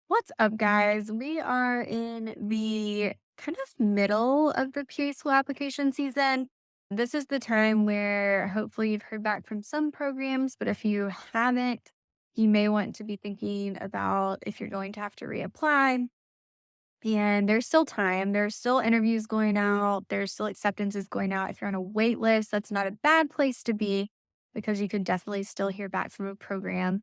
What's up, guys? We are in the kind of middle of the PA school application season. This is the time where hopefully you've heard back from some programs, but if you haven't, you may want to be thinking about if you're going to have to reapply. And there's still time. There's still interviews going out. There's still acceptances going out. If you're on a wait list, that's not a bad place to be because you could definitely still hear back from a program.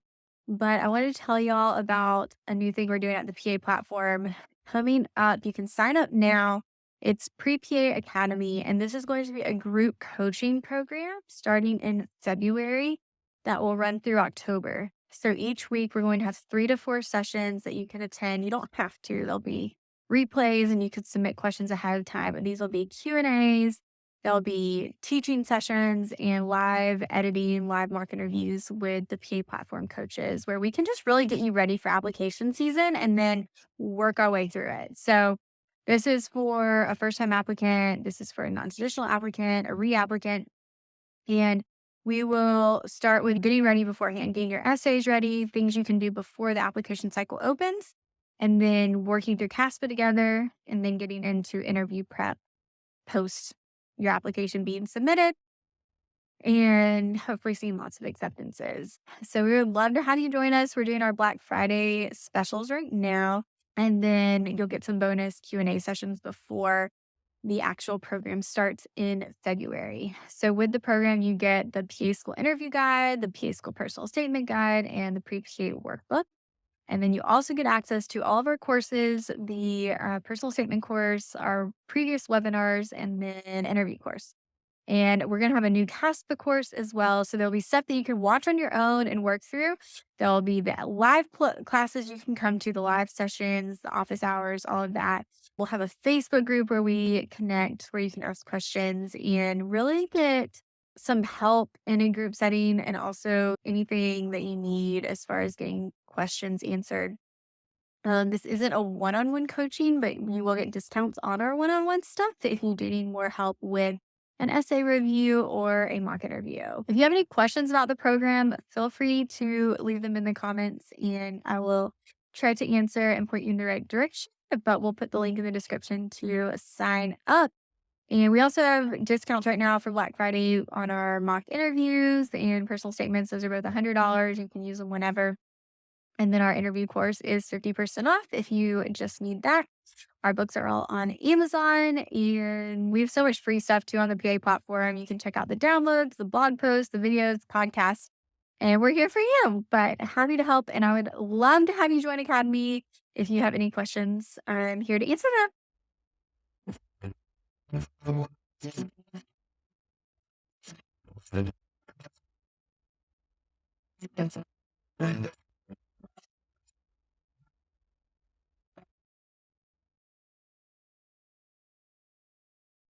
But I wanted to tell y'all about a new thing we're doing at the PA platform coming up. You can sign up now. It's Pre PA Academy, and this is going to be a group coaching program starting in February that will run through October. So each week, we're going to have 3 to 4 sessions that you can attend. You don't have to, there'll be replays and you could submit questions ahead of time. And these will be Q&As. There'll be teaching sessions and live editing, live mock interviews with the PA platform coaches where we can just really get you ready for application season and then work our way through it. So this is for a first-time applicant. This is for a non-traditional applicant, a reapplicant. And we will start with getting ready beforehand, getting your essays ready, things you can do before the application cycle opens, and then working through CASPA together, and then getting into interview prep post your application being submitted, and hopefully seeing lots of acceptances. So we would love to have you join us. We're doing our Black Friday specials right now, and then you'll get some bonus Q&A sessions before the actual program starts in February. So with the program, you get the PA School interview guide, the PA School personal statement guide, and the pre-PA workbook. And then you also get access to all of our courses, the personal statement course, our previous webinars, and then interview course. And we're going to have a new CASPA course as well. So there'll be stuff that you can watch on your own and work through. There'll be the live classes you can come to, the live sessions, the office hours, all of that. We'll have a Facebook group where we connect, where you can ask questions and really get some help in a group setting and also anything that you need as far as getting questions answered. This isn't a one-on-one coaching, but you will get discounts on our one-on-one stuff if you do need more help with an essay review or a mock interview. If you have any questions about the program, feel free to leave them in the comments and I will try to answer and point you in the right direction. But we'll put the link in the description to sign up. And we also have discounts right now for Black Friday on our mock interviews and personal statements. Those are both $100. You can use them whenever. And then our interview course is 50% off if you just need that. Our books are all on Amazon, and we have so much free stuff too on the PA platform. You can check out the downloads, the blog posts, the videos, podcasts, and we're here for you. But happy to help, and I would love to have you join Academy. If you have any questions, I'm here to answer them.